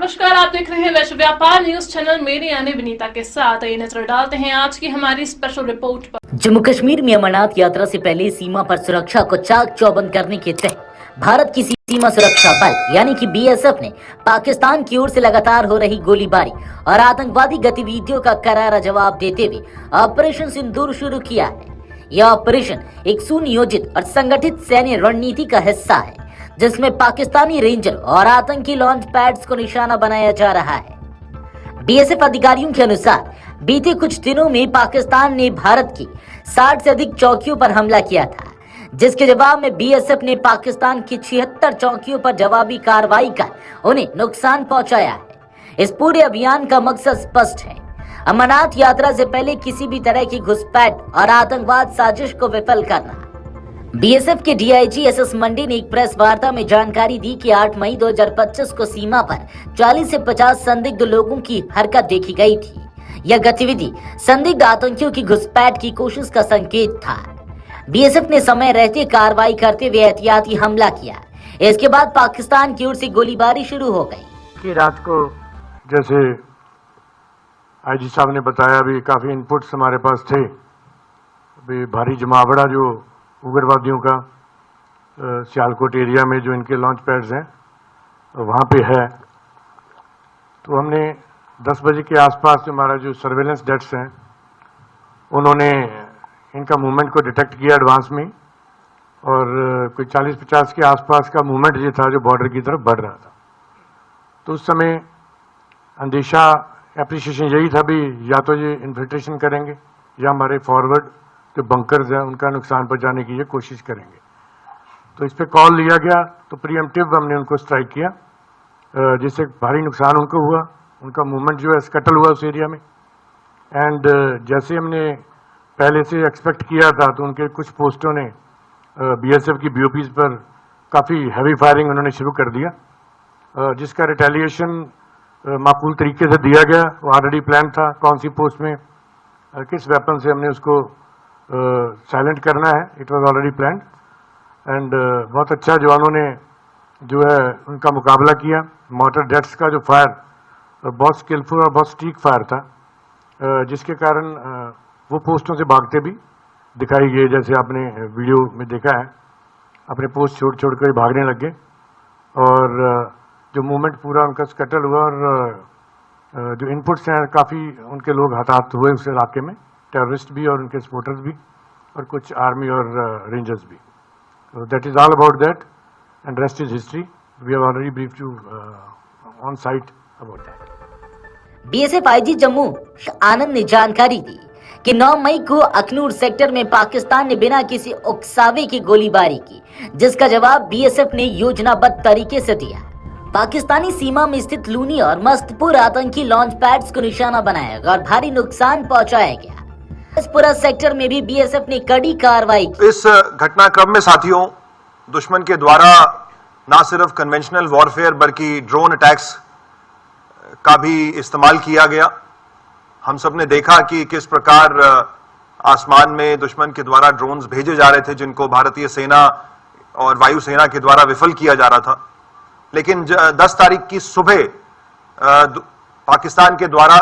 नमस्कार, आप देख रहे हैं वैश्व व्यापार न्यूज चैनल। मेरे यानी विनीता के साथ ये नजर डालते हैं आज की हमारी स्पेशल रिपोर्ट पर। जम्मू कश्मीर में अमरनाथ यात्रा से पहले सीमा पर सुरक्षा को चाक चौबंद करने के तहत भारत की सीमा सुरक्षा बल यानी कि बीएसएफ ने पाकिस्तान की ओर से लगातार हो रही गोलीबारी और आतंकवादी गतिविधियों का करारा जवाब देते हुए ऑपरेशन सिंदूर शुरू किया है। यह ऑपरेशन एक सुनियोजित और संगठित सैन्य रणनीति का हिस्सा है, जिसमें पाकिस्तानी रेंजर और आतंकी लॉन्च पैड्स को निशाना बनाया जा रहा है। बीएसएफ अधिकारियों के अनुसार बीते कुछ दिनों में पाकिस्तान ने भारत की 60 से अधिक चौकियों पर हमला किया था, जिसके जवाब में बीएसएफ ने पाकिस्तान की 76 चौकियों पर जवाबी कार्रवाई कर उन्हें नुकसान पहुंचाया है। इस पूरे अभियान का मकसद स्पष्ट है, अमरनाथ यात्रा से पहले किसी भी तरह की घुसपैठ और आतंकवाद साजिश को विफल करना। बीएसएफ के डीआईजी एसएस मंडी ने एक प्रेस वार्ता में जानकारी दी कि 8 मई 2025 को सीमा पर 40 से 50 संदिग्ध लोगों की हरकत देखी गई थी। यह गतिविधि संदिग्ध आतंकियों की घुसपैठ की कोशिश का संकेत था। बीएसएफ ने समय रहते कार्रवाई करते हुए एहतियाती हमला किया। इसके बाद पाकिस्तान की ओर से गोलीबारी शुरू हो गई। कि रात को जैसे आईजी साहब ने बताया, अभी काफी इनपुट्स हमारे पास थे। अभी भारी जमावड़ा जो उग्रवादियों का सियालकोट एरिया में जो इनके लॉन्च पैड्स हैं वहाँ पे है, तो हमने 10 बजे के आसपास हमारा जो सर्वेलेंस डेट्स हैं उन्होंने इनका मूवमेंट को डिटेक्ट किया एडवांस में, और कोई 40-50 के आसपास का मूवमेंट ये था जो बॉर्डर की तरफ बढ़ रहा था। तो उस समय अंदेशा एप्रिसिएशन यही था भी या तो ये इन्फिल्ट्रेशन करेंगे या हमारे फॉरवर्ड जो बंकर्स हैं उनका नुकसान पहुंचाने की ये कोशिश करेंगे। तो इस पे कॉल लिया गया, तो प्रीएम्प्टिव हमने उनको स्ट्राइक किया, जिससे भारी नुकसान उनको हुआ। उनका मूवमेंट जो है स्कटल हुआ उस एरिया में। एंड जैसे हमने पहले से एक्सपेक्ट किया था, तो उनके कुछ पोस्टों ने बीएसएफ की बीओपीज पर काफ़ी हैवी फायरिंग उन्होंने शुरू कर दिया, जिसका रिटेलिएशन माकूल तरीके से दिया गया। वो ऑलरेडी प्लान था कौन सी पोस्ट में किस वेपन से हमने उसको साइलेंट करना है। It was already planned and बहुत अच्छा जवानों ने जो है उनका मुकाबला किया। मॉर्टर डेट्स का जो फायर बहुत स्किलफुल और बहुत स्टीक फायर था, जिसके कारण वो पोस्टों से भागते भी दिखाई गए, जैसे आपने वीडियो में देखा है। अपने पोस्ट छोड़ छोड़ कर भागने लग गए और जो मूवमेंट पूरा उनका स्कटल हुआ, और जो इनपुट्स हैं काफ़ी उनके लोग हताहत हुए उस इलाके में, टेररिस्ट भी और उनके सपोर्टर्स भी और कुछ आर्मी और रेंजर्स भी। So that is all about that, and rest is history. We have already briefed you on site about that. BSF IG Jammu Anand ने जानकारी दी कि 9 मई को अखनूर सेक्टर में पाकिस्तान ने बिना किसी उकसावे की गोलीबारी की, जिसका जवाब बीएसएफ ने योजनाबद्ध तरीके से दिया। पाकिस्तानी सीमा में स्थित लूनी और मस्तपुर आतंकी लॉन्च पैड्स को निशाना बनाया और भारी नुकसान पहुंचाया गया। इस पूरा सेक्टर में भी बीएसएफ ने कड़ी कार्रवाई की। इस घटनाक्रम में साथियों, दुश्मन के द्वारा न सिर्फ कन्वेंशनल वॉरफेयर बल्कि ड्रोन अटैक्स का भी इस्तेमाल किया गया। हम सब ने देखा कि किस प्रकार आसमान में दुश्मन के द्वारा ड्रोन्स भेजे जा रहे थे, जिनको भारतीय सेना और वायुसेना के द्वारा विफल किया जा रहा था। लेकिन 10 तारीख की सुबह पाकिस्तान के द्वारा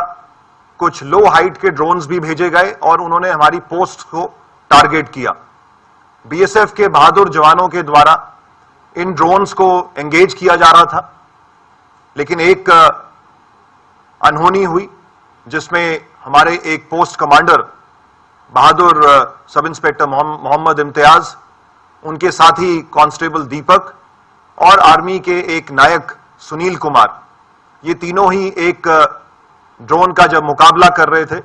कुछ लो हाइट के ड्रोन्स भी भेजे गए और उन्होंने हमारी पोस्ट को टारगेट किया। बीएसएफ के बहादुर जवानों के द्वारा इन ड्रोन्स को एंगेज किया जा रहा था, लेकिन एक अनहोनी हुई जिसमें हमारे एक पोस्ट कमांडर बहादुर सब इंस्पेक्टर मोहम्मद इम्तियाज, उनके साथी कांस्टेबल दीपक और आर्मी के एक नायक सुनील कुमार, ये तीनों ही एक ड्रोन का जब मुकाबला कर रहे थे,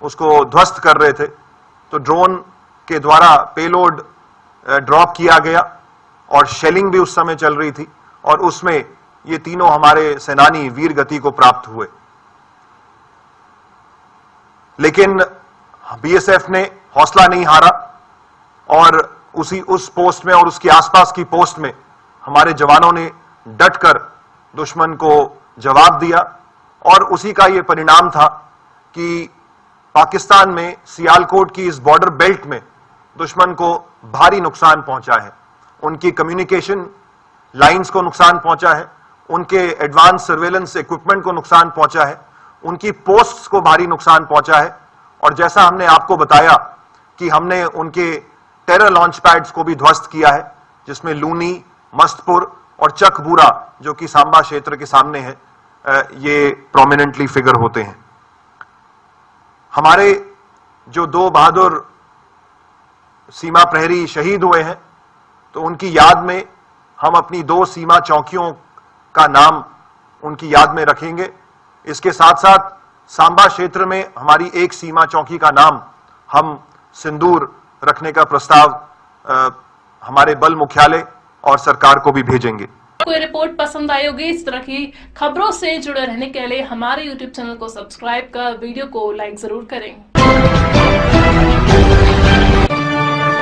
उसको ध्वस्त कर रहे थे, तो ड्रोन के द्वारा पेलोड ड्रॉप किया गया और शेलिंग भी उस समय चल रही थी, और उसमें ये तीनों हमारे सेनानी वीर गति को प्राप्त हुए। लेकिन बीएसएफ ने हौसला नहीं हारा और उस पोस्ट में और उसके आसपास की पोस्ट में हमारे जवानों ने डटकर दुश्मन को जवाब दिया, और उसी का ये परिणाम था कि पाकिस्तान में सियालकोट की इस बॉर्डर बेल्ट में दुश्मन को भारी नुकसान पहुंचा है। उनकी कम्युनिकेशन लाइंस को नुकसान पहुंचा है, उनके एडवांस सर्वेलेंस इक्विपमेंट को नुकसान पहुंचा है, उनकी पोस्ट्स को भारी नुकसान पहुंचा है। और जैसा हमने आपको बताया कि हमने उनके टेरर लॉन्च पैड्स को भी ध्वस्त किया है, जिसमें लूनी, मस्तपुर और चकबूरा, जो कि सांबा क्षेत्र के सामने है, ये प्रोमिनेंटली फिगर होते हैं। हमारे जो 2 बहादुर सीमा प्रहरी शहीद हुए हैं, तो उनकी याद में हम अपनी 2 सीमा चौकियों का नाम उनकी याद में रखेंगे। इसके साथ साथ सांबा क्षेत्र में हमारी 1 सीमा चौकी का नाम हम सिंदूर रखने का प्रस्ताव हमारे बल मुख्यालय और सरकार को भी भेजेंगे। कोई रिपोर्ट पसंद आई होगी, इस तरह की खबरों से जुड़े रहने के लिए हमारे YouTube चैनल को सब्सक्राइब कर वीडियो को लाइक जरूर करें।